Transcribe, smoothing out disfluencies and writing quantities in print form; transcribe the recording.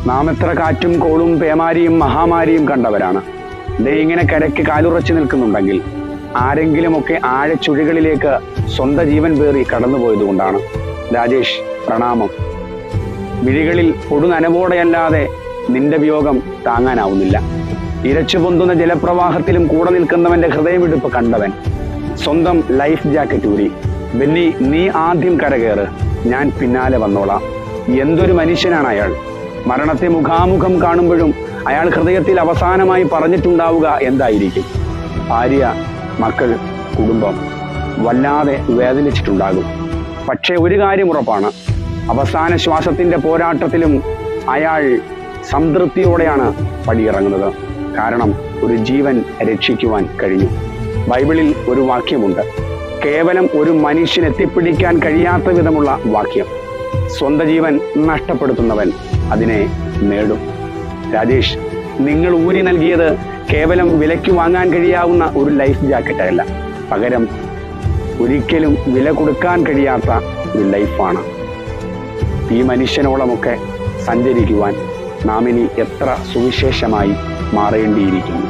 നാം എത്ര കാറ്റും കോളും പേമാരിയും മഹാമാരിയും കണ്ടവരാണ്. ദേ ഇങ്ങനെ കരയ്ക്ക് കാലുറച്ചു നിൽക്കുന്നുണ്ടെങ്കിൽ ആരെങ്കിലുമൊക്കെ ആഴച്ചുഴികളിലേക്ക് സ്വന്തം ജീവൻ പേറി കടന്നുപോയതുകൊണ്ടാണ്. രാജേഷ്, പ്രണാമം. വിഴികളിൽ കൊടുനനവോടെയല്ലാതെ നിന്റെ വിയോഗം താങ്ങാനാവുന്നില്ല. ഇരച്ചു പൊന്തുന്ന ജലപ്രവാഹത്തിലും കൂടെ നിൽക്കുന്നവന്റെ ഹൃദയമിടിപ്പ് കണ്ടവൻ സ്വന്തം ലൈഫ് ജാക്കറ്റ് ഊരി, ബെന്നി നീ ആദ്യം കരകയറ്, ഞാൻ പിന്നാലെ വന്നോളാം. എന്തൊരു മനുഷ്യനാണ് അയാൾ! മരണത്തെ മുഖാമുഖം കാണുമ്പോഴും അയാൾ ഹൃദയത്തിൽ അവസാനമായി പറഞ്ഞിട്ടുണ്ടാവുക എന്തായിരിക്കും? ഭാര്യ, മക്കൾ, കുടുംബം വല്ലാതെ വേദനിച്ചിട്ടുണ്ടാകും. പക്ഷേ ഒരു കാര്യം ഉറപ്പാണ്, അവസാന ശ്വാസത്തിന്റെ പോരാട്ടത്തിലും അയാൾ സംതൃപ്തിയോടെയാണ് പടിയിറങ്ങുന്നത്. കാരണം ഒരു ജീവൻ രക്ഷിക്കുവാൻ കഴിഞ്ഞു. ബൈബിളിൽ ഒരു വാക്യമുണ്ട്, കേവലം ഒരു മനുഷ്യൻ എത്തിപ്പിടിക്കാൻ കഴിയാത്ത വിധമുള്ള വാക്യം. സ്വന്തം ജീവൻ നഷ്ടപ്പെടുത്തുന്നവൻ അതിനെ നേടും. രാജേഷ്, നിങ്ങൾ ഊരി നൽകിയത് കേവലം വിലയ്ക്ക് വാങ്ങാൻ കഴിയാവുന്ന ഒരു ലൈഫ് ജാക്കറ്റല്ല, പകരം ഒരിക്കലും വില കൊടുക്കാൻ കഴിയാത്ത ഒരു ലൈഫാണ്. ഈ മനുഷ്യനോളമൊക്കെ സഞ്ചരിക്കുവാൻ നാം ഇനി എത്ര സുവിശേഷമായി മാറേണ്ടിയിരിക്കുന്നു.